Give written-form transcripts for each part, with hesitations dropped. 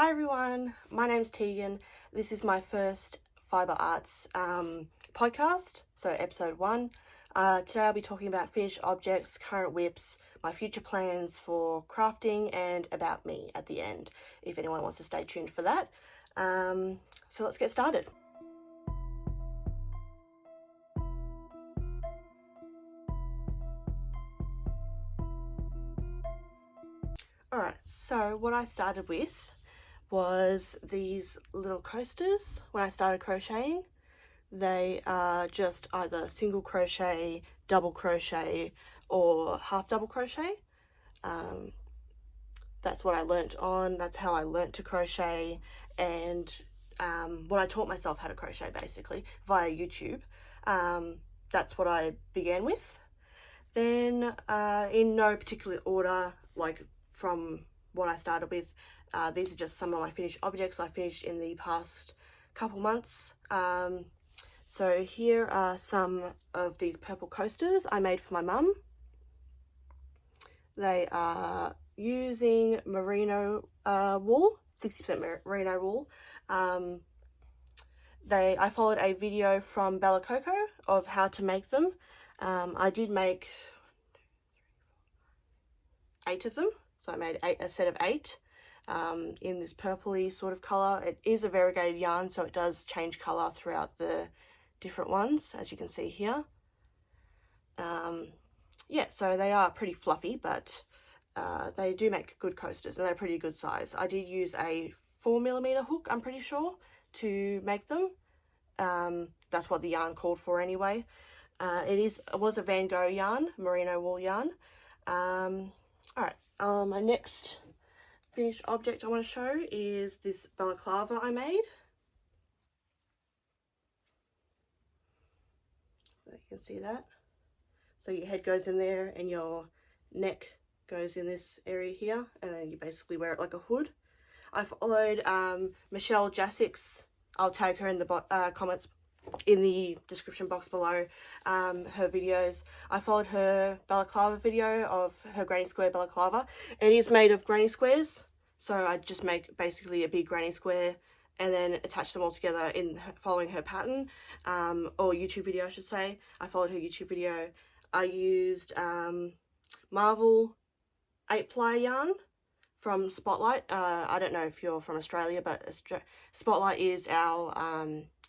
Hi everyone, my name's Tegan. This is my first Fibre Arts podcast, so episode 1. Today I'll be talking about finished objects, current whips, my future plans for crafting, and about me at the end, if anyone wants to stay tuned for that. So let's get started. Alright, so what I started with was these little coasters when I started crocheting. They are just either single crochet, double crochet, or half double crochet. That's what I learnt on, that's how I learnt to crochet, and what I taught myself how to crochet basically via YouTube. That's what I began with. Then in no particular order, like from what I started with, these are just some of my finished objects I finished in the past couple months. So here are some of these purple coasters I made for my mum. They are using merino wool, 60% merino wool. I followed a video from Bella Coco of how to make them. I did make 8 of them, so I made a set of 8 in this purpley sort of colour. It is a variegated yarn, so it does change colour throughout the different ones, as you can see here. Yeah, so they are pretty fluffy, but they do make good coasters and they're pretty good size. I did use a 4mm hook, I'm pretty sure, to make them. That's what the yarn called for anyway. It was a Van Gogh yarn, merino wool yarn. Alright, my next finished object I want to show is this balaclava I made. You can see that. So your head goes in there and your neck goes in this area here, and then you basically wear it like a hood. I followed Michelle Jaesick's, I'll tag her in the comments in the description box below, her videos. I followed her balaclava video of her granny square balaclava. It is made of granny squares, so I just make basically a big granny square and then attach them all together in following her pattern, or YouTube video I should say. I followed her YouTube video. I used Marvel 8-ply yarn from Spotlight. I don't know if you're from Australia, but Spotlight is our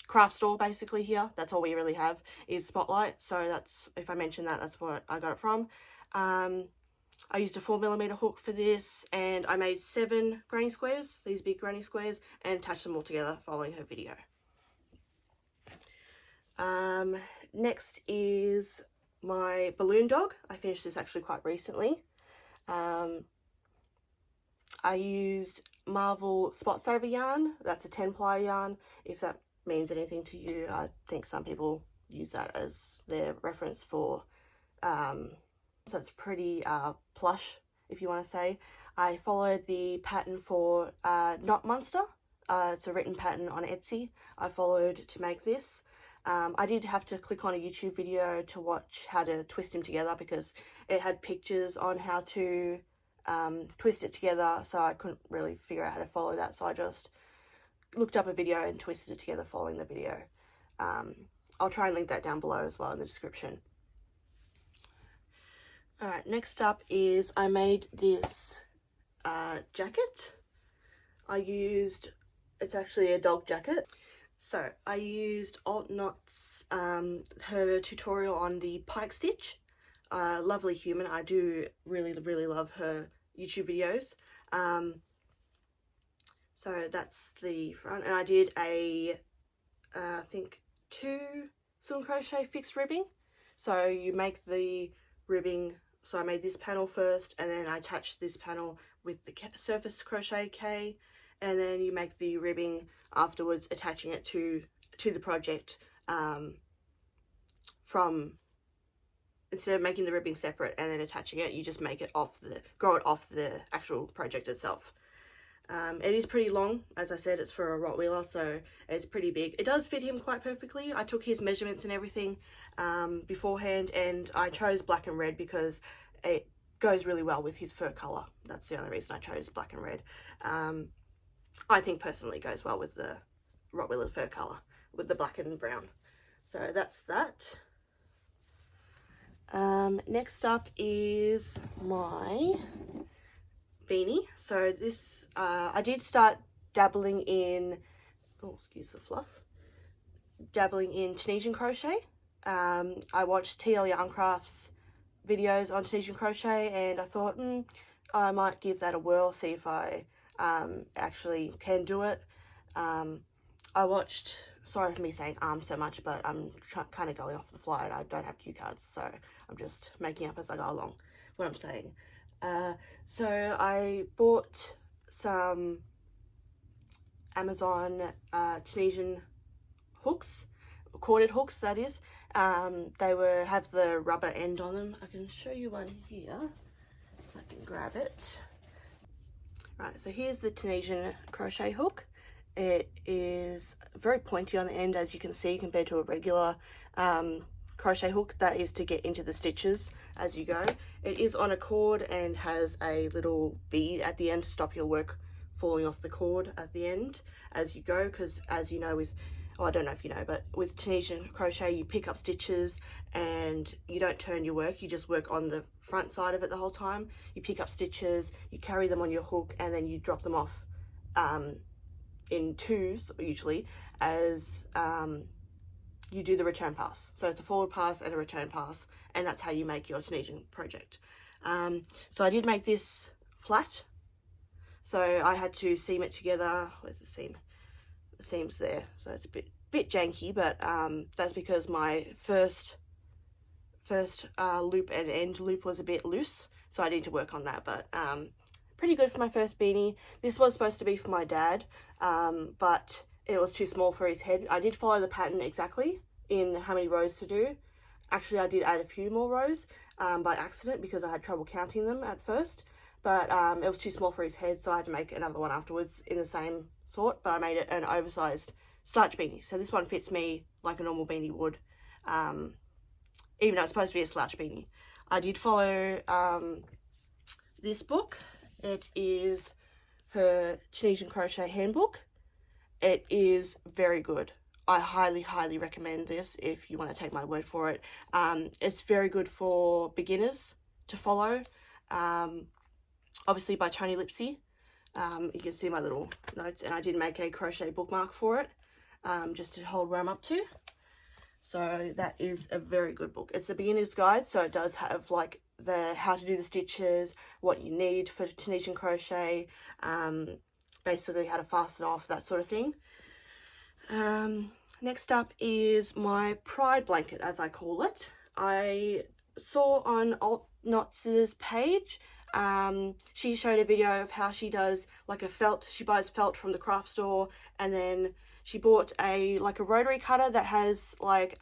craft store basically here. That's all we really have is Spotlight, so that's, if I mention that, that's what I got it from. I used a 4mm hook for this, and I made 7 granny squares, these big granny squares, and attached them all together following her video. Next is my balloon dog. I finished this actually quite recently. I used Marvel Spot Saver yarn. That's a 10-ply yarn, if that means anything to you. I think some people use that as their reference for, so it's pretty plush, if you want to say. I followed the pattern for Knot Monster. It's a written pattern on Etsy. I followed to make this. I did have to click on a YouTube video to watch how to twist him together because it had pictures on how to twist it together, so I couldn't really figure out how to follow that, so I just looked up a video and twisted it together following the video. I'll try and link that down below as well in the description. Alright, next up is I made this jacket. It's actually a dog jacket. So I used Alt Knots, her tutorial on the Pike stitch. Lovely human. I do really love her YouTube videos. So that's the front, and I did I think 2 single crochet fixed ribbing. So you make the ribbing, so I made this panel first, and then I attached this panel with the surface crochet K, and then you make the ribbing afterwards, attaching it to the project, instead of making the ribbing separate and then attaching it, you just make it grow it off the actual project itself. It is pretty long, as I said, it's for a Rottweiler, so it's pretty big. It does fit him quite perfectly. I took his measurements and everything beforehand, and I chose black and red because it goes really well with his fur colour. That's the only reason I chose black and red. I think personally goes well with the Rottweiler fur colour, with the black and brown. So that's that. Next up is my beanie. So this, I did start dabbling in, oh, excuse the fluff, dabbling in Tunisian crochet. I watched CapCut videos on Tunisian crochet, and I thought, I might give that a whirl, see if I actually can do it. I watched, sorry for me saying so much, but I'm kind of going off the fly and I don't have cue cards, so I'm just making up as I go along what I'm saying. So I bought some Amazon Tunisian hooks, corded hooks that is. They have the rubber end on them. I can show you one here, if I can grab it. Right, so here's the Tunisian crochet hook. It is very pointy on the end, as you can see, compared to a regular crochet hook that is to get into the stitches as you go. It is on a cord and has a little bead at the end to stop your work falling off the cord at the end as you go, because as you know with, well, I don't know if you know, but with Tunisian crochet you pick up stitches and you don't turn your work, you just work on the front side of it the whole time. You pick up stitches, you carry them on your hook, and then you drop them off in twos usually as you do the return pass. So it's a forward pass and a return pass, and that's how you make your Tunisian project. So I did make this flat, so I had to seam it together. Where's the seam? The seam's there, so it's a bit janky, but that's because my first loop and end loop was a bit loose, so I need to work on that. But pretty good for my first beanie. This was supposed to be for my dad, but it was too small for his head. I did follow the pattern exactly in how many rows to do. Actually, I did add a few more rows by accident because I had trouble counting them at first, but it was too small for his head, so I had to make another one afterwards in the same sort, but I made it an oversized slouch beanie. So this one fits me like a normal beanie would, even though it's supposed to be a slouch beanie. I did follow this book. It is her Tunisian crochet handbook. It is very good. I highly, highly recommend this if you want to take my word for it. It's very good for beginners to follow. Obviously by Tony Lipsy. You can see my little notes, and I did make a crochet bookmark for it, just to hold where I'm up to. So that is a very good book. It's a beginner's guide, so it does have like the how to do the stitches, what you need for Tunisian crochet, basically how to fasten off, that sort of thing. Next up is my pride blanket, as I call it. I saw on Alt Knots' page, she showed a video of how she does like a felt. She buys felt from the craft store, and then she bought a rotary cutter that has like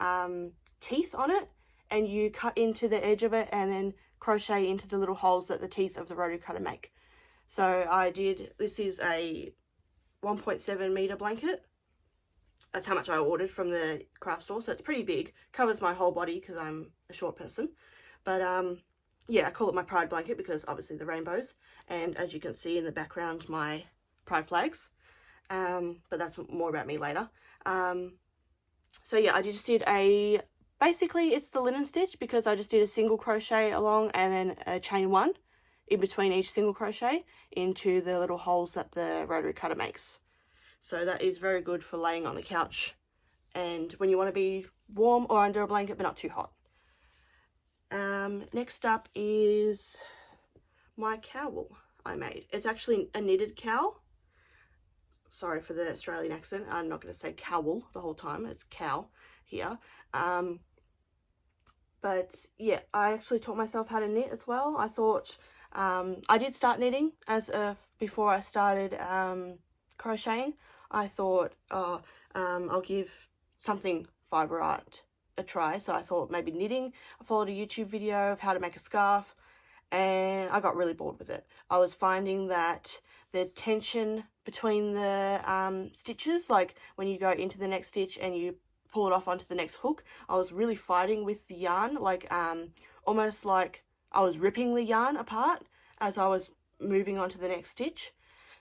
teeth on it, and you cut into the edge of it and then crochet into the little holes that the teeth of the rotary cutter make. So I did, this is a 1.7 meter blanket. That's how much I ordered from the craft store, so it's pretty big. Covers my whole body because I'm a short person. But yeah, I call it my pride blanket because obviously the rainbows, and as you can see in the background, my pride flags. But that's more about me later. So yeah, I just did a, basically it's the linen stitch, because I just did a single crochet along and then a chain one in between each single crochet into the little holes that the rotary cutter makes. So that is very good for laying on the couch and when you want to be warm or under a blanket but not too hot. Next up is my cowl I made. It's actually a knitted cowl. Sorry for the Australian accent. I'm not going to say cowl the whole time. It's cowl here. But yeah, I actually taught myself how to knit as well. I thought I did start knitting before I started crocheting. I thought, I'll give something fibre art a try. So I thought maybe knitting. I followed a YouTube video of how to make a scarf, and I got really bored with it. I was finding that the tension between the stitches, like when you go into the next stitch and you pull it off onto the next hook, I was really fighting with the yarn, like almost like I was ripping the yarn apart as I was moving on to the next stitch.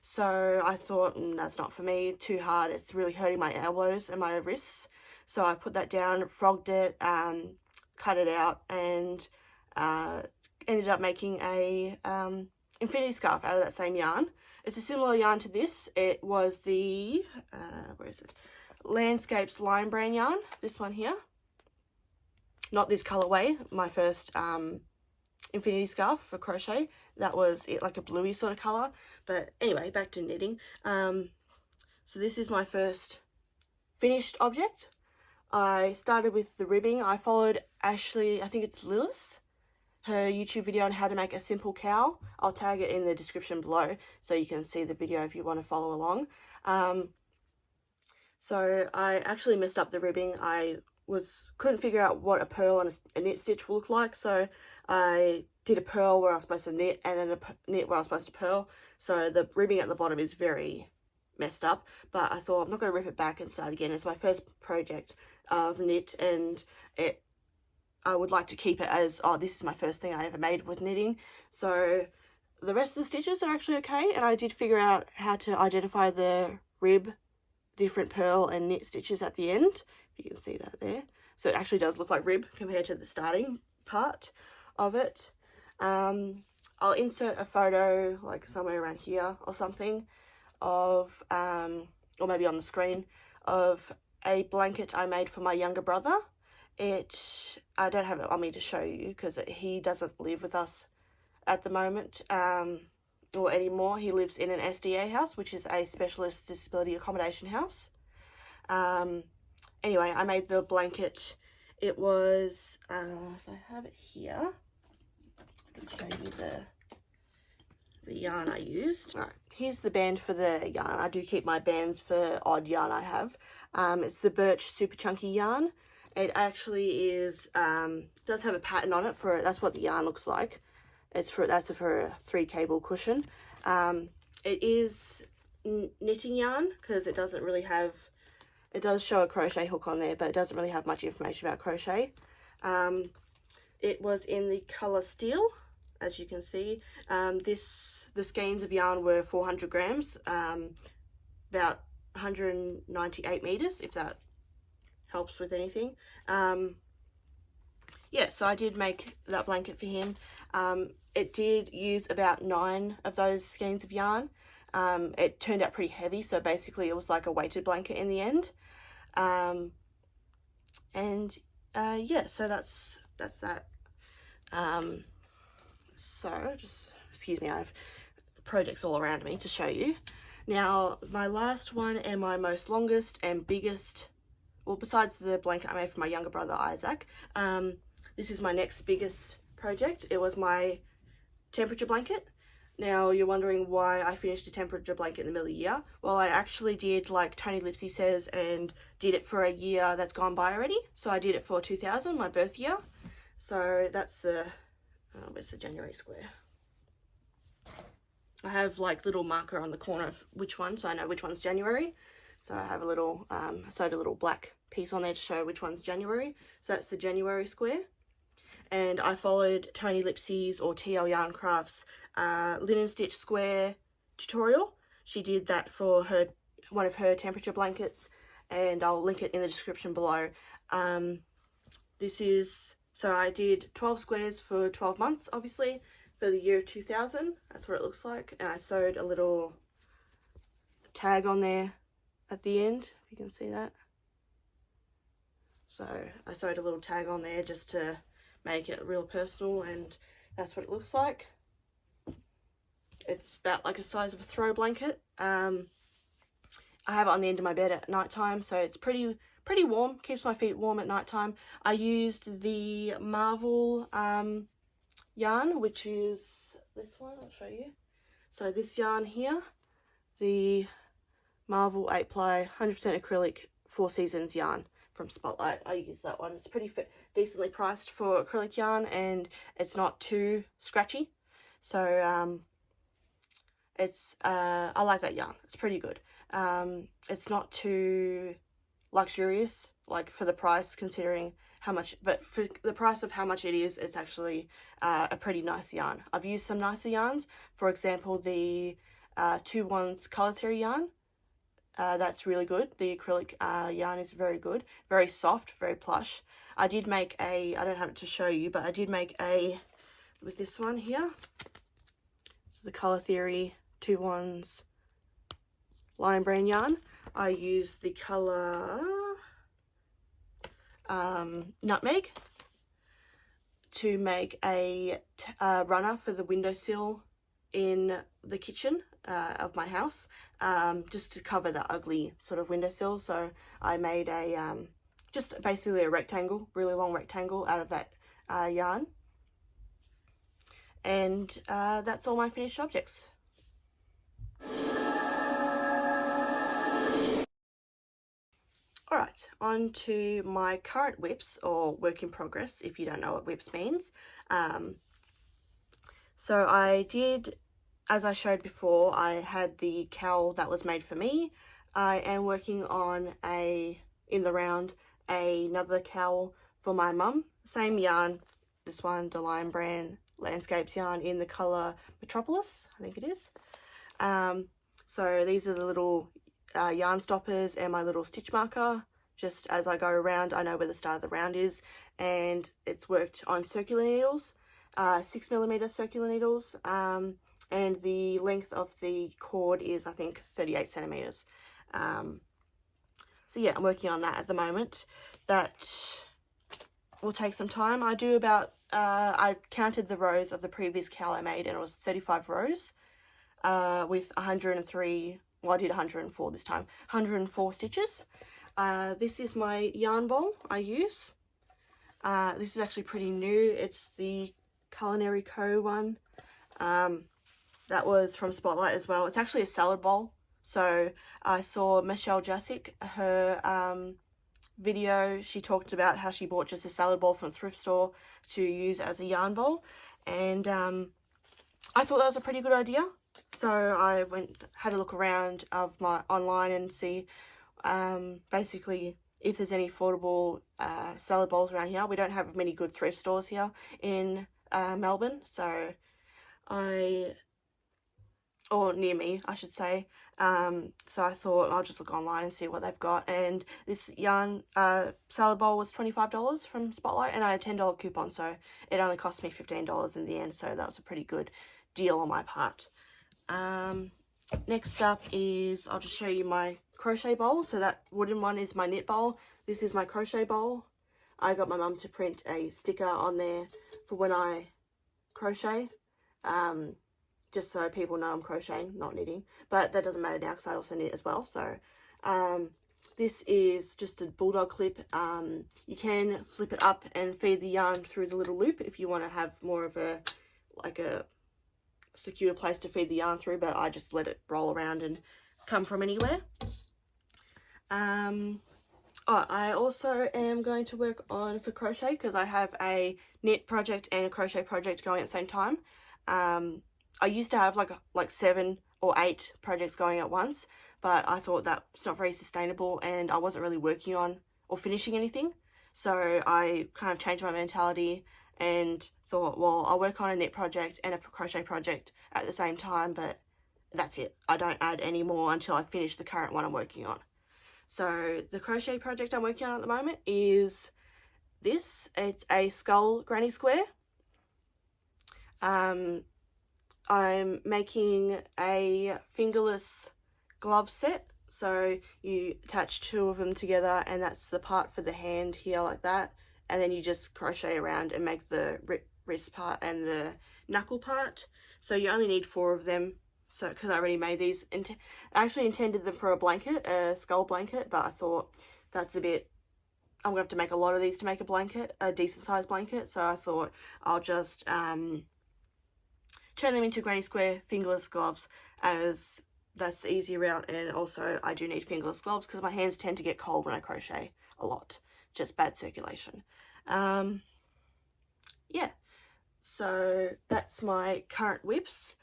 So I thought, that's not for me, too hard, it's really hurting my elbows and my wrists. So I put that down, frogged it, cut it out, and ended up making a infinity scarf out of that same yarn. It's a similar yarn to this. It was the, where is it? Landscapes Line Brand yarn, this one here. Not this colorway, my first infinity scarf for crochet. That was it, like a bluey sort of color. But anyway, back to knitting. So this is my first finished object. I started with the ribbing. I followed Ashley, I think it's Lillis, her YouTube video on how to make a simple cowl. I'll tag it in the description below so you can see the video if you want to follow along. So I actually messed up the ribbing. I couldn't figure out what a purl and a knit stitch would look like, so I did a purl where I was supposed to knit and then a knit where I was supposed to purl. So the ribbing at the bottom is very messed up, but I thought I'm not going to rip it back and start again. It's my first project of knit, and I would like to keep it as, oh, this is my first thing I ever made with knitting. So the rest of the stitches are actually okay, and I did figure out how to identify the rib, different purl and knit stitches at the end. You can see that there. So it actually does look like rib compared to the starting part of it. I'll insert a photo like somewhere around here or something of, or maybe on the screen, of a blanket I made for my younger brother. I don't have it on me to show you because he doesn't live with us at the moment or anymore. He lives in an SDA house, which is a specialist disability accommodation house. Anyway, I made the blanket. It was, if I have it here, I can show you the yarn I used. Alright, here's the band for the yarn. I do keep my bands for odd yarn I have. It's the Birch Super Chunky yarn. It actually is, does have a pattern on it for, that's what the yarn looks like. That's for a 3 cable cushion. It is knitting yarn because it doesn't really have, it does show a crochet hook on there, but it doesn't really have much information about crochet. It was in the color Steel, as you can see. The skeins of yarn were 400 grams, about 198 meters, if that helps with anything. Yeah, so I did make that blanket for him. It did use about 9 of those skeins of yarn. It turned out pretty heavy, so basically it was like a weighted blanket in the end. Yeah, so that's that. So just excuse me, I have projects all around me to show you. Now my last one and my most longest and biggest, well, besides the blanket I made for my younger brother Isaac, this is my next biggest project. It was my temperature blanket. Now you're wondering why I finished a temperature blanket in the middle of the year. Well, I actually did like Tony Lipsy says and did it for a year that's gone by already. So I did it for 2000, my birth year. So that's the, where's the January square? I have like little marker on the corner of which one, so I know which one's January. So I have a little, sewed a little black piece on there to show which one's January. So that's the January square. And I followed Tony Lipsy's or CapCut's linen stitch square tutorial. She did that for one of her temperature blankets, and I'll link it in the description below. So I did 12 squares for 12 months, obviously, for the year 2000. That's what it looks like. And I sewed a little tag on there at the end, if you can see that. So I sewed a little tag on there just to make it real personal, and that's what it looks like. It's about like the size of a throw blanket. I have it on the end of my bed at night time, so it's pretty warm, keeps my feet warm at night time. I used the Marvel yarn, which is this one. I'll show you. So this yarn here, the Marvel 8-ply 100% acrylic 4 seasons yarn from Spotlight. I use that one. It's pretty decently priced for acrylic yarn, and it's not too scratchy. So I like that yarn. It's pretty good. It's not too luxurious, like for the price, considering how much, but for the price of how much it is, it's actually a pretty nice yarn. I've used some nicer yarns. For example, the 2-1's Color Theory yarn. That's really good. The acrylic yarn is very good, very soft, very plush. I did make a, I don't have it to show you, but I did make a, with this one here. This is the Color Theory 2-1's Lion Brand yarn. I used the colour Nutmeg to make a runner for the windowsill in the kitchen of my house, just to cover the ugly sort of windowsill. So I made a just basically a rectangle, really long rectangle out of that yarn, and that's all my finished objects. Alright, on to my current whips, or work in progress if you don't know what whips means. So I did, as I showed before, I had the cowl that was made for me. I am working on in the round, another cowl for my mum. Same yarn, this one, the Lion Brand Landscapes yarn in the colour Metropolis, I think it is. So these are the little yarn stoppers and my little stitch marker. Just as I go around, I know where the start of the round is, and it's worked on circular needles, 6mm circular needles, and the length of the cord is, I think, 38 centimeters. So yeah, I'm working on that at the moment. That will take some time. I do about, I counted the rows of the previous cowl I made, and it was 35 rows with 103, well, I did 104 this time, 104 stitches. This is my yarn bowl I use. This is actually pretty new. It's the Culinary Co one. That was from Spotlight as well. It's actually a salad bowl. So I saw Michelle Jaesick, her video. She talked about how she bought just a salad bowl from a thrift store to use as a yarn bowl. And I thought that was a pretty good idea. So I had a look around of my online and see basically if there's any affordable salad bowls around here. We don't have many good thrift stores here in Melbourne, so or near me, I should say. So I thought I'll just look online and see what they've got. And this yarn salad bowl was $25 from Spotlight, and I had a $10 coupon, so it only cost me $15 in the end. So that was a pretty good deal on my part. Next up is, I'll just show you my crochet bowl. So that wooden one is my knit bowl. This is my crochet bowl. I got my mum to print a sticker on there for when I crochet, just so people know I'm crocheting, not knitting. But that doesn't matter now because I also knit as well. So this is just a bulldog clip. You can flip it up and feed the yarn through the little loop if you want to have more of a, like a secure place to feed the yarn through, but I just let it roll around and come from anywhere. I also am going to work on for crochet because I have a knit project and a crochet project going at the same time. I used to have like 7 or 8 projects going at once, but I thought that's not very sustainable and I wasn't really working on or finishing anything. So I kind of changed my mentality and thought, well, I'll work on a knit project and a crochet project at the same time, but that's it. I don't add any more until I finish the current one I'm working on. So the crochet project I'm working on at the moment is this. It's a skull granny square. I'm making a fingerless glove set. So you attach 2 of them together, and that's the part for the hand here, like that. And then you just crochet around and make the wrist part and the knuckle part. So you only need 4 of them. So because I already made these, I actually intended them for a blanket, a skull blanket, but I thought that's a bit, I'm gonna have to make a lot of these to make a blanket, a decent sized blanket. So I thought I'll just turn them into granny square fingerless gloves, as that's the easier route. And also I do need fingerless gloves because my hands tend to get cold when I crochet a lot, just bad circulation. Yeah, so that's my current whips.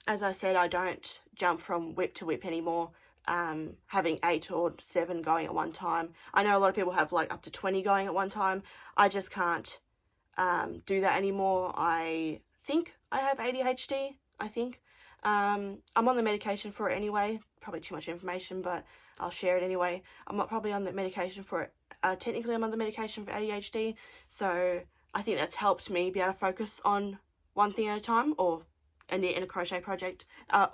As I said, I don't jump from whip to whip anymore, having 8 or 7 going at one time. I know a lot of people have like up to 20 going at one time. I just can't do that anymore. I think I have ADHD, I think. I'm on the medication for it anyway. Probably too much information, but I'll share it anyway. I'm not probably on the medication for it. Technically, I'm on the medication for ADHD, so I think that's helped me be able to focus on one thing at a time, or a knit and a crochet project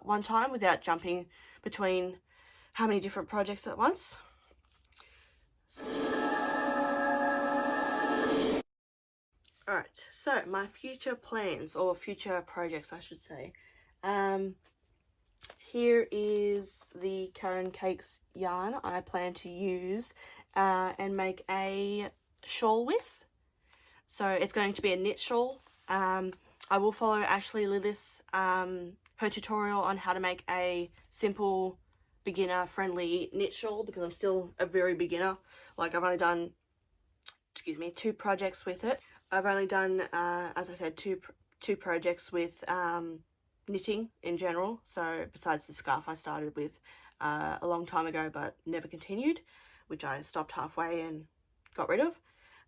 one time, without jumping between how many different projects at once. Alright, so my future plans, or future projects I should say. Here is the Karen Cakes yarn I plan to use and make a shawl with. So it's going to be a knit shawl. I will follow Ashley Lillis, her tutorial on how to make a simple beginner friendly knit shawl, because I'm still a very beginner. Like, I've only done, 2 projects with it. I've only done, as I said, two projects with knitting in general. So besides the scarf I started with a long time ago but never continued, which I stopped halfway and got rid of.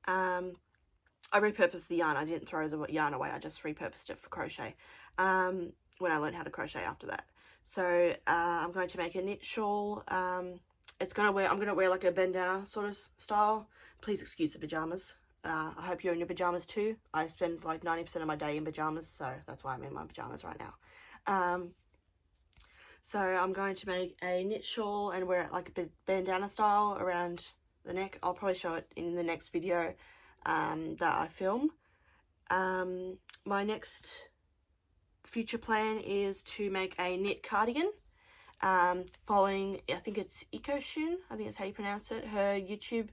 I repurposed the yarn. I didn't throw the yarn away. I just repurposed it for crochet when I learned how to crochet after that. So I'm going to make a knit shawl. I'm going to wear like a bandana sort of style. Please excuse the pajamas. I hope you're in your pajamas too. I spend like 90% of my day in pajamas, so that's why I'm in my pajamas right now. So I'm going to make a knit shawl and wear it like a bandana style around the neck. I'll probably show it in the next video that I film. My next future plan is to make a knit cardigan, following, I think it's Ikoshun, I think that's how you pronounce it, her YouTube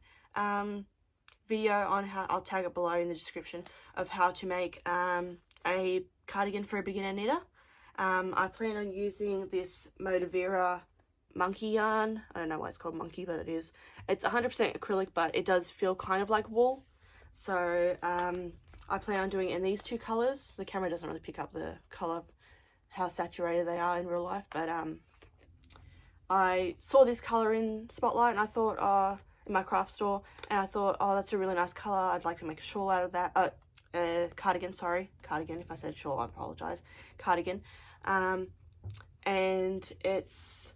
video on how, I'll tag it below in the description, of how to make a cardigan for a beginner knitter. I plan on using this Modavira monkey yarn. I don't know why it's called monkey, but it is. It's 100% acrylic, but it does feel kind of like wool. So I plan on doing it in these 2 colours. The camera doesn't really pick up the colour, how saturated they are in real life, but I saw this colour in Spotlight and I thought, in my craft store, and I thought, oh, that's a really nice colour. I'd like to make a shawl out of that. Cardigan, sorry. Cardigan, if I said shawl, I apologise. Cardigan. And it's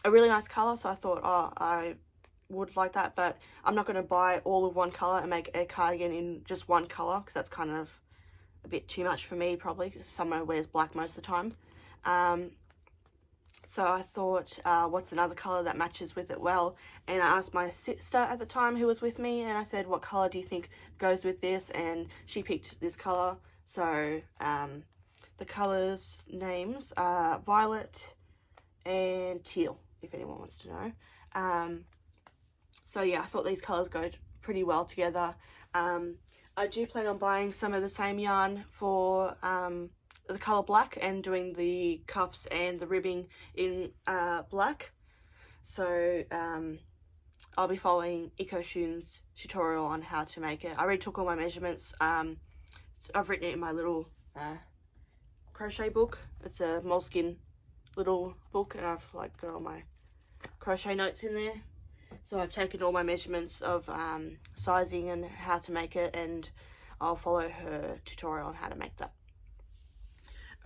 a really nice colour, so I thought, oh, I would like that, but I'm not going to buy all of one colour and make a cardigan in just one colour, because that's kind of a bit too much for me, probably, because someone wears black most of the time. So I thought, what's another colour that matches with it well? And I asked my sister at the time who was with me, and I said, what colour do you think goes with this? And she picked this colour. So the colours names are Violet and Teal, if anyone wants to know. So yeah, I thought these colours go pretty well together. I do plan on buying some of the same yarn for the colour black and doing the cuffs and the ribbing in black. So I'll be following Ikoshun's tutorial on how to make it. I already took all my measurements. So I've written it in my little crochet book. It's a moleskin little book, and I've like got all my crochet notes in there. So I've taken all my measurements of sizing and how to make it, and I'll follow her tutorial on how to make that.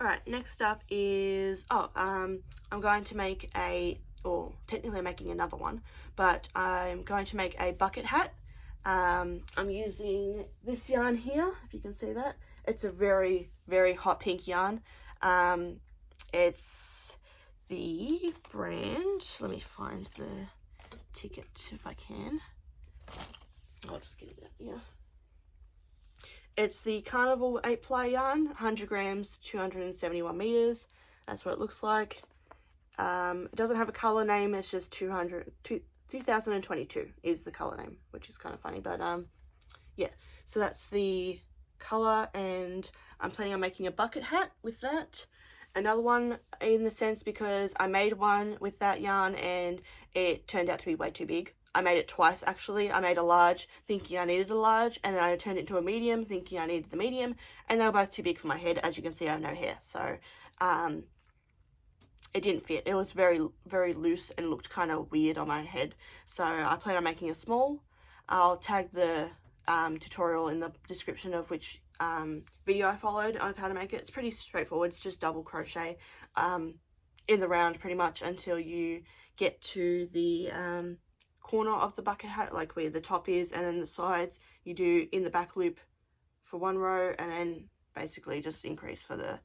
Alright, next up is, I'm going to make or technically I'm making another one, but I'm going to make a bucket hat. I'm using this yarn here, if you can see that. It's a very, very hot pink yarn. It's the brand, let me find the ticket if I can. I'll just get it out here. It's the Carnival 8-ply yarn, 100 grams, 271 meters. That's what it looks like. It doesn't have a color name. It's just 2022 is the color name, which is kind of funny. But yeah, so that's the color, and I'm planning on making a bucket hat with that. Another one in the sense because I made one with that yarn and it turned out to be way too big. I made it twice actually. I made a large thinking I needed a large, and then I turned it into a medium thinking I needed the medium, and they were both too big for my head. As you can see, I have no hair, so it didn't fit. It was very, very loose and looked kind of weird on my head. So I plan on making a small. I'll tag the tutorial in the description of which video I followed of how to make it. It's pretty straightforward. It's just double crochet in the round pretty much until you get to the corner of the bucket hat, like where the top is, and then the sides you do in the back loop for one row, and then basically just increase for the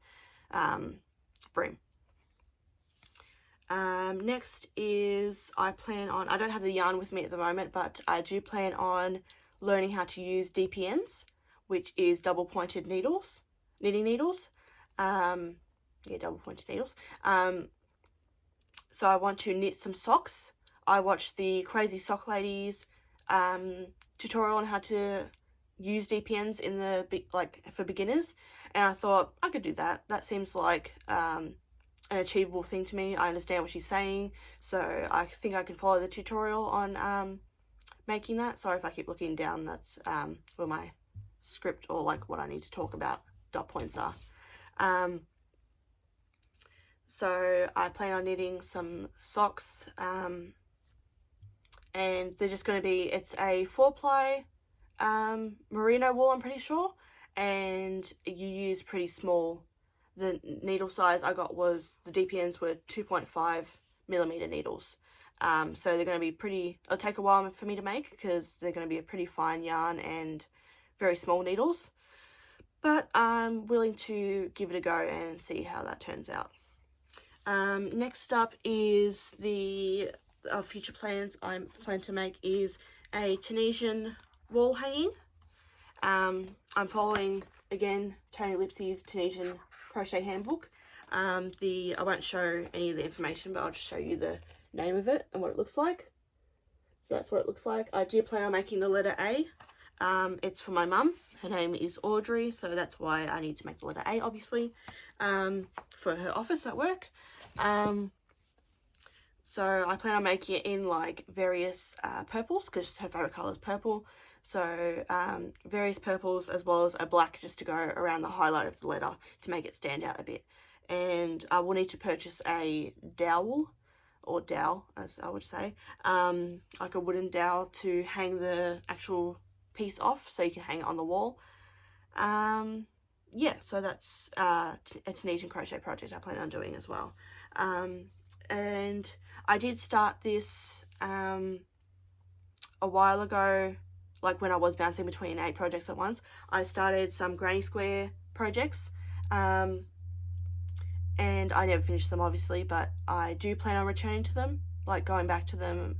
brim. Next is I don't have the yarn with me at the moment, but I do plan on learning how to use DPNs, which is double pointed needles, knitting needles. Yeah, double pointed needles. So I want to knit some socks. I watched the Crazy Sock Ladies tutorial on how to use DPNs in the for beginners, and I thought I could do that. That seems like an achievable thing to me. I understand what she's saying, so I think I can follow the tutorial on making that. Sorry if I keep looking down, that's where my script or like what I need to talk about dot points are. So I plan on knitting some socks, and they're just going to be, it's a 4-ply merino wool, I'm pretty sure, and you use pretty small. The needle size I got was, the DPNs were 2.5mm needles. So they're going to be pretty, it'll take a while for me to make because they're going to be a pretty fine yarn and very small needles. But I'm willing to give it a go and see how that turns out. Next up is the future plans I plan to make is a Tunisian wall hanging. I'm following, again, Tony Lipsy's Tunisian crochet handbook. I won't show any of the information, but I'll just show you the name of it and what it looks like. So that's what it looks like. I do plan on making the letter A. It's for my mum. Her name is Audrey, so that's why I need to make the letter A, obviously, for her office at work. So I plan on making it in like various purples, because her favourite colour is purple. So various purples as well as a black just to go around the highlight of the letter to make it stand out a bit. And I will need to purchase a dowel, or dowel as I would say, like a wooden dowel to hang the actual piece off so you can hang it on the wall. Yeah, so that's a Tunisian crochet project I plan on doing as well. And I did start this a while ago, like when I was bouncing between 8 projects at once. I started some granny square projects, and I never finished them obviously, but I do plan on returning to them, like going back to them,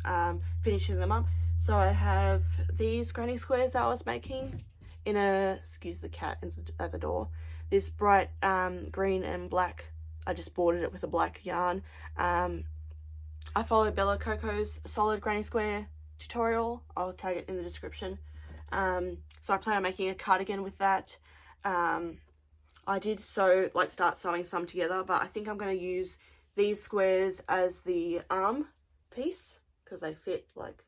finishing them up. So I have these granny squares that I was making in a, excuse the cat at the door, this bright green and black. I just bordered it with a black yarn. I followed Bella Coco's solid granny square tutorial. I'll tag it in the description. So I plan on making a cardigan with that. I did start sewing some together, but I think I'm going to use these squares as the arm piece because they fit like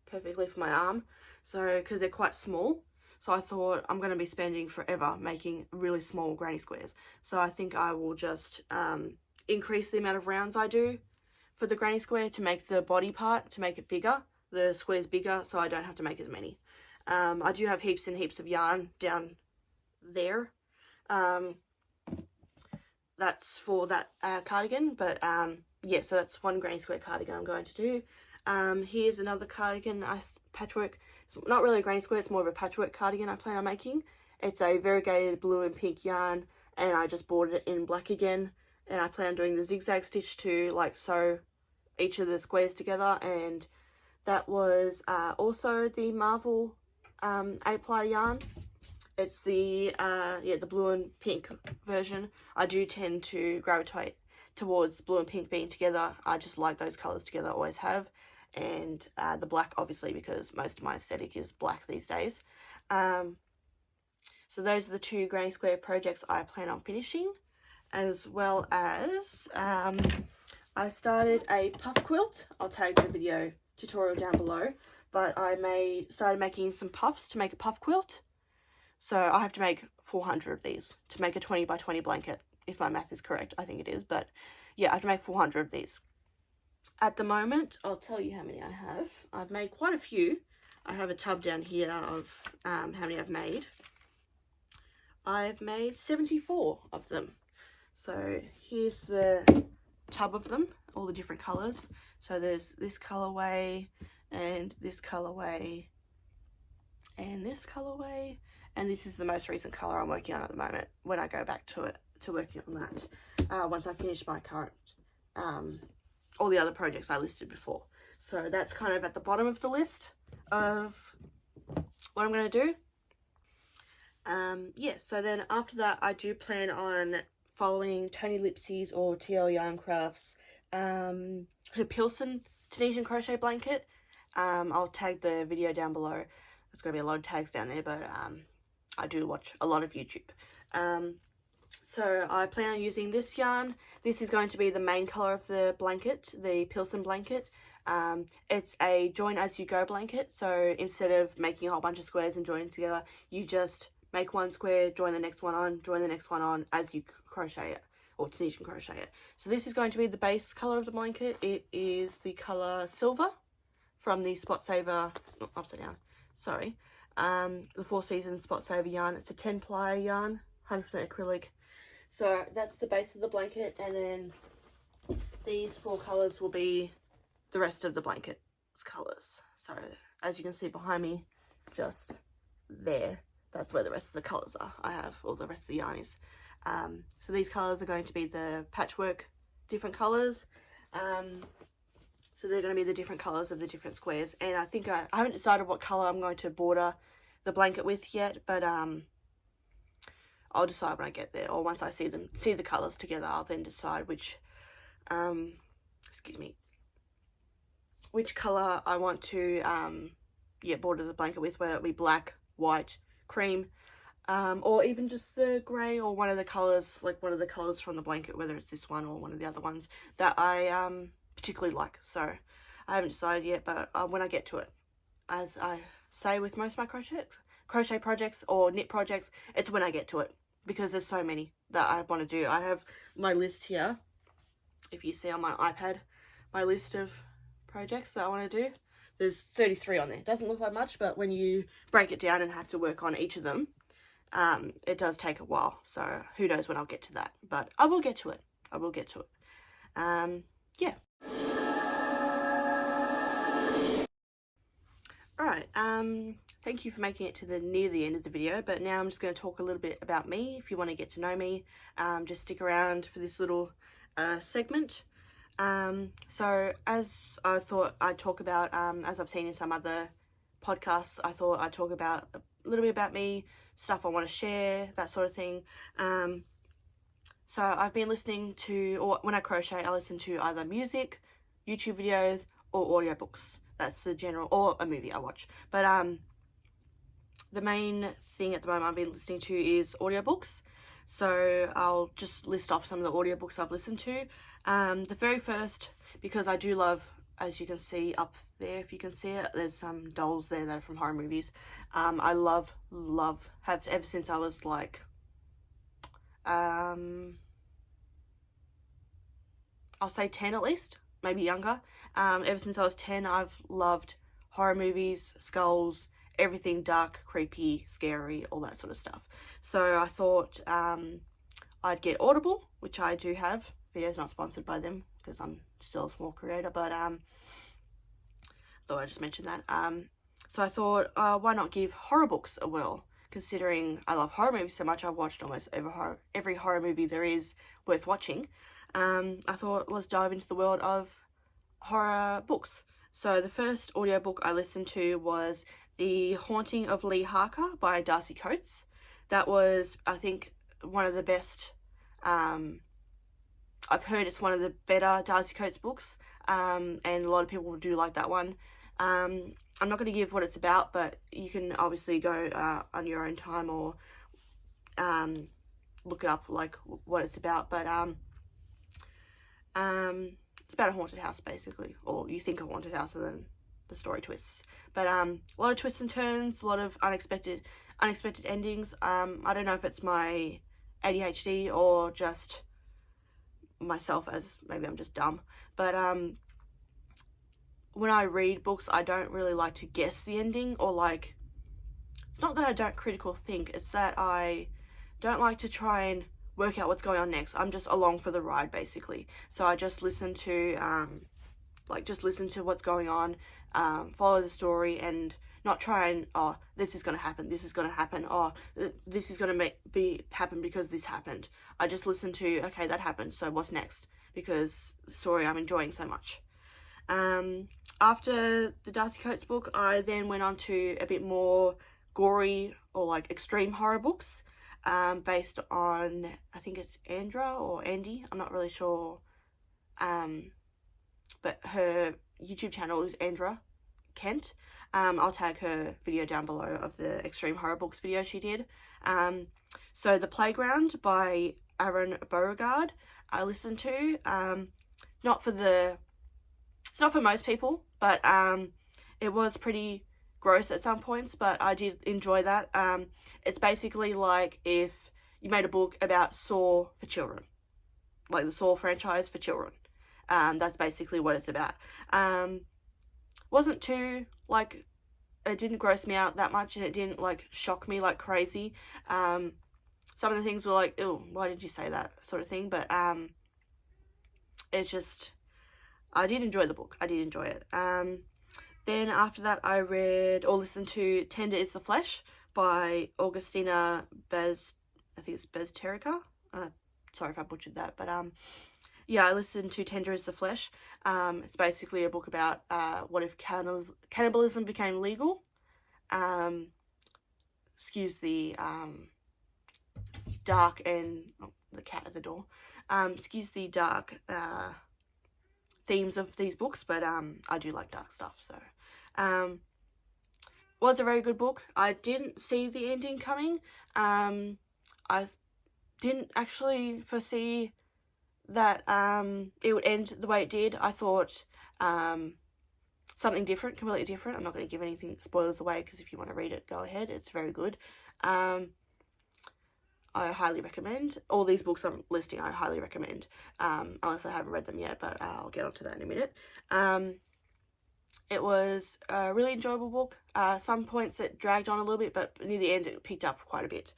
perfectly for my arm. So because they're quite small, so I thought I'm going to be spending forever making really small granny squares. So I think I will just increase the amount of rounds I do for the granny square to make the body part, to make it bigger, the squares bigger, so I don't have to make as many. I do have heaps and heaps of yarn down there. That's for that cardigan, but yeah, so that's one granny square cardigan I'm going to do. Here's another cardigan, patchwork. It's not really a granny square, it's more of a patchwork cardigan I plan on making. It's a variegated blue and pink yarn, and I just bordered it in black again, and I plan on doing the zigzag stitch to like sew each of the squares together. And that was also the Marvel 8-ply yarn. It's the the blue and pink version. I do tend to gravitate towards blue and pink being together. I just like those colours together, always have. And the black, obviously, because most of my aesthetic is black these days. So those are the 2 granny square projects I plan on finishing, as well as I started a puff quilt. I'll tag the video tutorial down below, but I started making some puffs to make a puff quilt. So I have to make 400 of these to make a 20 by 20 blanket, if my math is correct. I think it is, but yeah, I have to make 400 of these. At the moment, I'll tell you how many I have. I've made quite a few. I have a tub down here of how many I've made. I've made 74 of them. So here's the tub of them, all the different colours. So there's this colourway and this colourway and this colourway, and this is the most recent colour I'm working on at the moment when I go back to it, to working on that once I finish my current all the other projects I listed before. So that's kind of at the bottom of the list of what I'm going to do. Yeah, so then after that I do plan on following Tony Lipsy's or CapCut her Pilson Tunisian crochet blanket. I'll tag the video down below. There's going to be a lot of tags down there, but I do watch a lot of YouTube. So I plan on using this yarn. This is going to be the main colour of the blanket, the Pilson blanket. It's a join as you go blanket, so instead of making a whole bunch of squares and joining together, you just make one square, join the next one on, join the next one on as you crochet it, or Tunisian crochet it. So this is going to be the base colour of the blanket. It is the colour silver from the Spot Saver, oh, upside down, sorry, the 4 Seasons Spot Saver yarn. It's a 10-ply yarn, 100% acrylic. So that's the base of the blanket, and then these 4 colours will be the rest of the blanket's colours. So as you can see behind me, just there, that's where the rest of the colours are. I have all the rest of the yarn is. So these colours are going to be the patchwork different colours. So they're going to be the different colours of the different squares. And I think I haven't decided what colour I'm going to border the blanket with yet, but I'll decide when I get there, or once I see the colours together, I'll then decide which which colour I want to border the blanket with, whether it be black, white, cream, or even just the grey, or one of the colours, like one of the colours from the blanket, whether it's this one or one of the other ones that I particularly like. So I haven't decided yet, but when I get to it, as I say with most of my crochet projects or knit projects, it's when I get to it, because there's so many that I want to do. I have my list here, if you see on my iPad, my list of projects that I want to do. There's 33 on there. It doesn't look like much, but when you break it down and have to work on each of them, it does take a while. So who knows when I'll get to that, but I will get to it. I will get to it. Yeah. Alright, thank you for making it to near the end of the video, but now I'm just going to talk a little bit about me. If you want to get to know me, just stick around for this little segment. So as I thought I'd talk about, as I've seen in some other podcasts, I thought I'd talk about a little bit about me, stuff I want to share, that sort of thing. So I've been listening to, or when I crochet, I listen to either music, YouTube videos, or audiobooks. That's the general, or a movie I watch. But the main thing at the moment I've been listening to is audiobooks. So I'll just list off some of the audiobooks I've listened to. The very first, because I do love, as you can see up there, if you can see it, there's some dolls there that are from horror movies. I have ever since I was like, I'll say 10 at least, maybe younger. Ever since I was 10, I've loved horror movies, skulls, everything dark, creepy, scary, all that sort of stuff. So I thought I'd get Audible, which I do have. Video's not sponsored by them because I'm still a small creator, but thought I'd just mention that. So I thought, why not give horror books a whirl? Considering I love horror movies so much, I've watched almost every horror movie there is worth watching. I thought, let's dive into the world of horror books. So the first audiobook I listened to was The Haunting of Lee Harker by Darcy Coates. That was, I think, one of the best, I've heard it's one of the better Darcy Coates books, and a lot of people do like that one. I'm not going to give what it's about, but you can obviously go on your own time or look it up, like what it's about. But it's about a haunted house, basically, or you think a haunted house, and then the story twists. But a lot of twists and turns, a lot of unexpected endings. I don't know if it's my ADHD or just myself, as maybe I'm just dumb, but when I read books, I don't really like to guess the ending, or like, it's not that I don't critical think, it's that I don't like to try and work out what's going on next. I'm just along for the ride, basically. So I just listen to just listen to what's going on, follow the story, and not try and, oh, this is going to happen, this is going to happen, oh, this is going to happen because this happened. I just listen to, okay, that happened, so what's next? Because the story I'm enjoying so much. After the Darcy Coates book, I then went on to a bit more gory or like extreme horror books, based on, I think it's Andra or Andy, I'm not really sure, but her YouTube channel is Andra Kent. I'll tag her video down below of the extreme horror books video she did. So The Playground by Aaron Beauregard I listened to. It's not for most people, but it was pretty gross at some points, but I did enjoy that. It's basically like if you made a book about Saw for children, like the Saw franchise for children. That's basically what it's about. Wasn't too, like, it didn't gross me out that much, and it didn't like shock me like crazy. Some of the things were like, ew, why did you say that, sort of thing, but it's just, I did enjoy the book. I did enjoy it. Then after that, I read or listened to Tender is the Flesh by Augustina Bezterrica. Sorry if I butchered that, but yeah, I listened to Tender is the Flesh. It's basically a book about what if cannibalism became legal. Excuse the dark and the cat at the door. Excuse the dark themes of these books, but I do like dark stuff. So was a very good book. I didn't see the ending coming. I didn't actually foresee that it would end the way it did. I thought something different, completely different. I'm not going to give anything spoilers away, because if you want to read it, go ahead. It's very good. I highly recommend. All these books I'm listing, I highly recommend, unless I haven't read them yet, but I'll get onto that in a minute. It was a really enjoyable book. Some points it dragged on a little bit, but near the end it picked up quite a bit.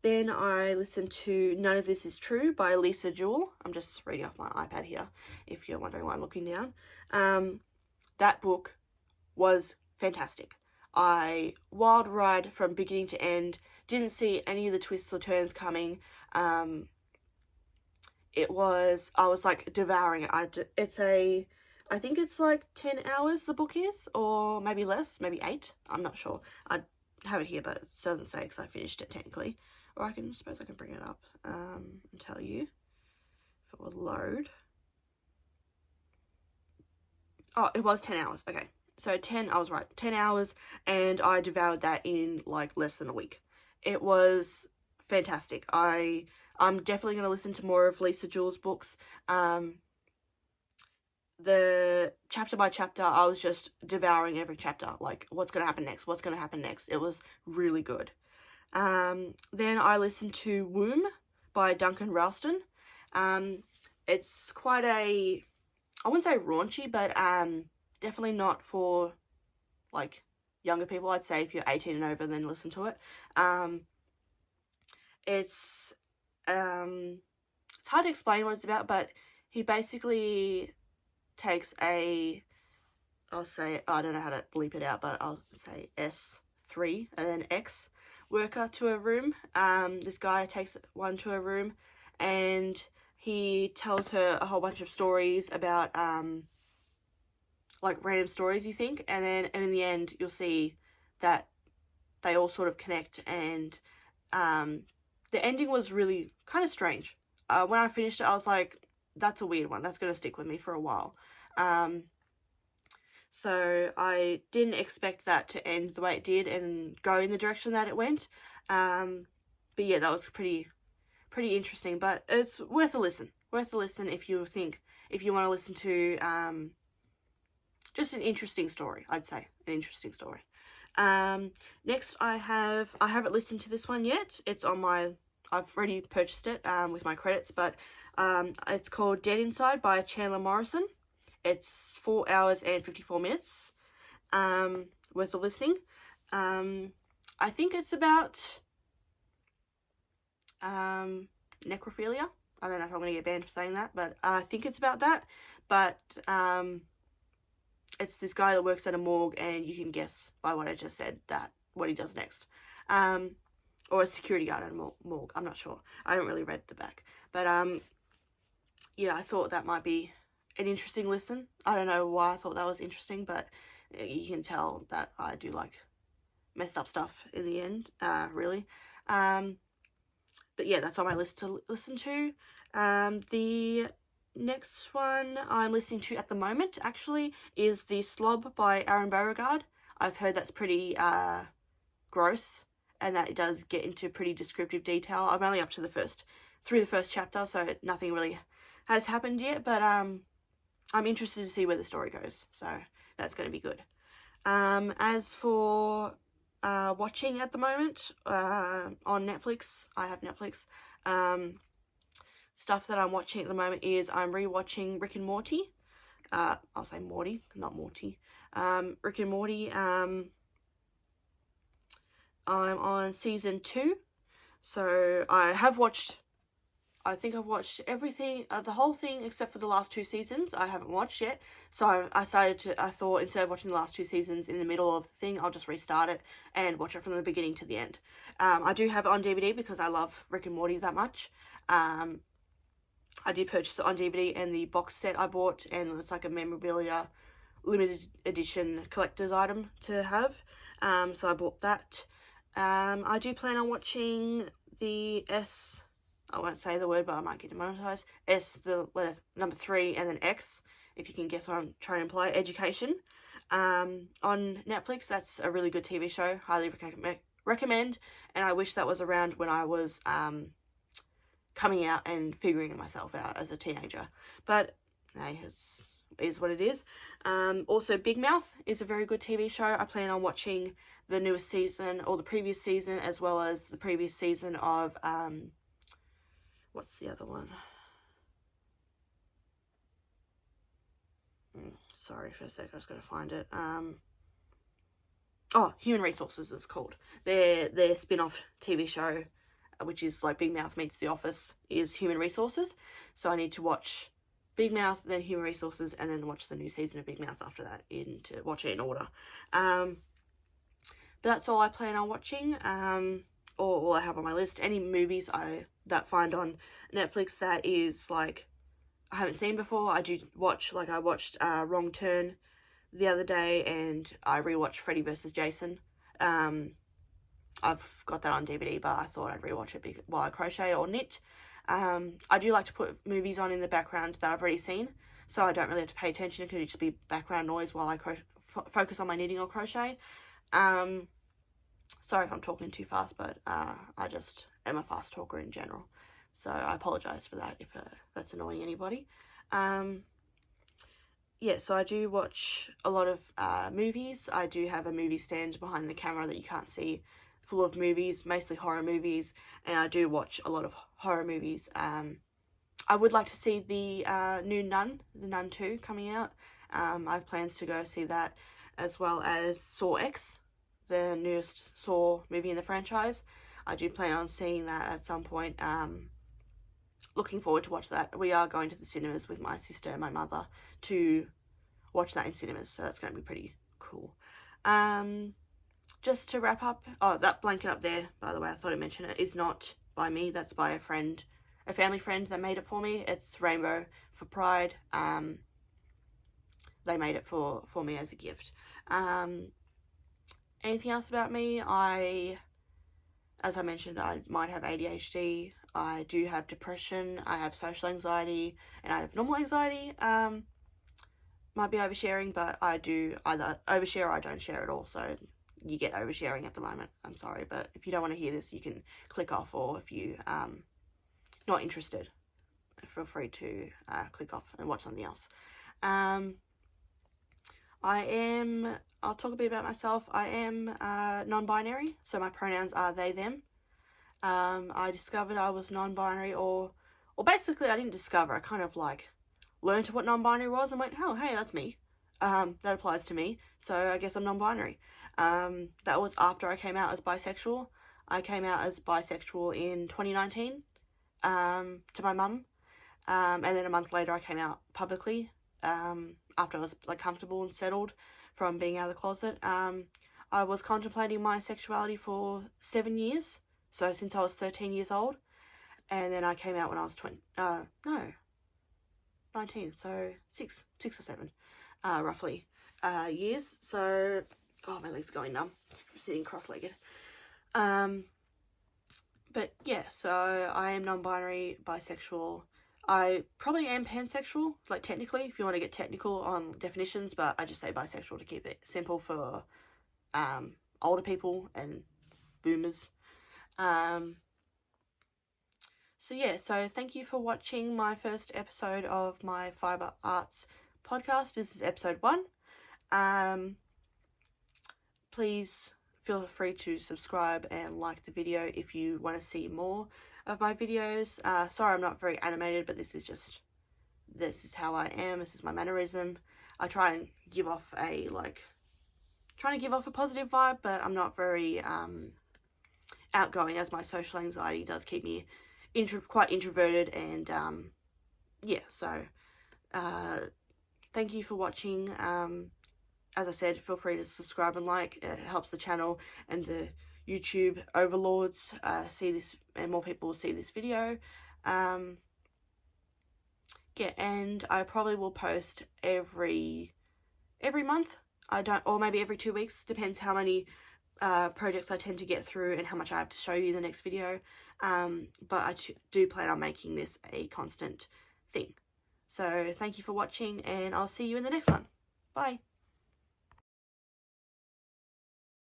Then I listened to None of This Is True by Lisa Jewell. I'm just reading off my iPad here, if you're wondering why I'm looking down. That book was fantastic. Wild ride from beginning to end. Didn't see any of the twists or turns coming. I was like devouring it. I think it's like 10 hours the book is, or maybe less, maybe 8. I'm not sure. I have it here, but it doesn't say because I finished it technically. Or I suppose I can bring it up and tell you if it will load. Oh, it was 10 hours. Okay. So I was right. 10 hours, and I devoured that in like less than a week. It was fantastic. I'm definitely going to listen to more of Lisa Jewell's books. The chapter by chapter, I was just devouring every chapter. Like, what's going to happen next? What's going to happen next? It was really good. Then I listened to Womb by Duncan Ralston. It's quite I wouldn't say raunchy, but definitely not for like younger people. I'd say if you're 18 and over, then listen to it. It's hard to explain what it's about, but he basically takes I'll say, I don't know how to bleep it out, but I'll say S3 and then X worker to a room. This guy takes one to a room, and he tells her a whole bunch of stories about like random stories, you think, and then in the end you'll see that they all sort of connect, and the ending was really kind of strange. When I finished it, I was like, that's a weird one, that's going to stick with me for a while. So I didn't expect that to end the way it did and go in the direction that it went. But yeah, that was pretty interesting, but it's worth a listen. Worth a listen if you want to listen to just an interesting story, I'd say. An interesting story. Next I haven't listened to this one yet. It's on I've already purchased it with my credits, but it's called Dead Inside by Chandler Morrison. It's 4 hours and 54 minutes worth of listening. I think it's about necrophilia. I don't know if I'm going to get banned for saying that, but I think it's about that. But it's this guy that works at a morgue, and you can guess by what I just said that what he does next. Or a security guard at a morgue. I'm not sure. I haven't really read the back. But yeah, I thought that might be an interesting listen. I don't know why I thought that was interesting, but you can tell that I do like messed up stuff in the end, really. But yeah, that's on my list to listen to. The next one I'm listening to at the moment, actually, is The Slob by Aaron Beauregard. I've heard that's pretty gross, and that it does get into pretty descriptive detail. I'm only up to the first chapter, so nothing really has happened yet, but I'm interested to see where the story goes, so that's going to be good. As for watching at the moment, on Netflix, I have Netflix, stuff that I'm watching at the moment is I'm rewatching Rick and Morty. I'll say Morty, not Morty. Rick and Morty, I'm on season 2, so I think I've watched everything, the whole thing except for the last 2 seasons. I haven't watched yet, so I thought instead of watching the last 2 seasons in the middle of the thing, I'll just restart it and watch it from the beginning to the end. I do have it on DVD because I love Rick and Morty that much. I did purchase it on DVD, and the box set I bought, and it's like a memorabilia limited edition collector's item to have, so I bought that. I do plan on watching the I won't say the word, but I might get demonetized. The letter number 3 and then X, if you can guess what I'm trying to imply. Education. On Netflix, that's a really good TV show. Highly recommend. And I wish that was around when I was coming out and figuring myself out as a teenager. But hey, it is what it is. Also, Big Mouth is a very good TV show. I plan on watching the newest season, or the previous season, as well as the previous season of what's the other one? Sorry for a sec, I just gotta find it. Oh, Human Resources is called. Their spin-off TV show, which is like Big Mouth meets The Office, is Human Resources. So I need to watch Big Mouth, then Human Resources, and then watch the new season of Big Mouth after that, to watch it in order. But that's all I plan on watching, or all I have on my list. Any movies that find on Netflix that is like I haven't seen before, I do watch. Like I watched Wrong Turn the other day, and I rewatched Freddy vs. Jason. I've got that on DVD, but I thought I'd rewatch it while I crochet or knit. I do like to put movies on in the background that I've already seen, so I don't really have to pay attention. It could just be background noise while I focus on my knitting or crochet. Sorry if I'm talking too fast, but I just am a fast talker in general, so I apologise for that if that's annoying anybody. Yeah, so I do watch a lot of movies. I do have a movie stand behind the camera that you can't see, full of movies, mostly horror movies, and I do watch a lot of horror movies. I would like to see the new Nun, the Nun 2 coming out. I have plans to go see that, as well as Saw X, the newest Saw movie in the franchise. I do plan on seeing that at some point. Looking forward to watch that. We are going to the cinemas with my sister and my mother to watch that in cinemas, so that's going to be pretty cool. Just to wrap up, oh, that blanket up there, by the way, I thought I'd mention it, is not by me. That's by a family friend that made it for me. It's Rainbow for Pride. They made it for me as a gift. Anything else about me? As I mentioned, I might have ADHD. I do have depression. I have social anxiety, and I have normal anxiety. Might be oversharing, but I do either overshare or I don't share at all. So you get oversharing at the moment. I'm sorry, but if you don't want to hear this, you can click off, or if you not interested, feel free to click off and watch something else. I'll talk a bit about myself. I am non-binary, so my pronouns are they, them. I discovered I was non-binary, or basically I didn't discover, I kind of like learned what non-binary was and went, oh, hey, that's me. That applies to me, so I guess I'm non-binary. That was after I came out as bisexual. I came out as bisexual in 2019 to my mum, and then a month later I came out publicly after I was like comfortable and settled from being out of the closet. I was contemplating my sexuality for 7 years, so since I was 13 years old, and then I came out when I was 19, so six or seven, roughly, years. So, oh, my leg's going numb. I'm sitting cross-legged. But yeah, so I am non-binary, bisexual. I probably am pansexual, like technically, if you want to get technical on definitions, but I just say bisexual to keep it simple for older people and boomers. So yeah, so thank you for watching my first episode of my Fibre Arts podcast. This is episode 1. Please feel free to subscribe and like the video if you want to see more of my videos. Sorry I'm not very animated, but this is how I am. This is my mannerism. I try and give off a positive vibe, but I'm not very outgoing, as my social anxiety does keep me quite introverted. And yeah, so thank you for watching. As I said, feel free to subscribe and like. It helps the channel and the YouTube overlords see this, and more people will see this video. Yeah, and I probably will post every month. Or maybe every 2 weeks, depends how many projects I tend to get through and how much I have to show you in the next video. But I do plan on making this a constant thing. So thank you for watching, and I'll see you in the next one. Bye.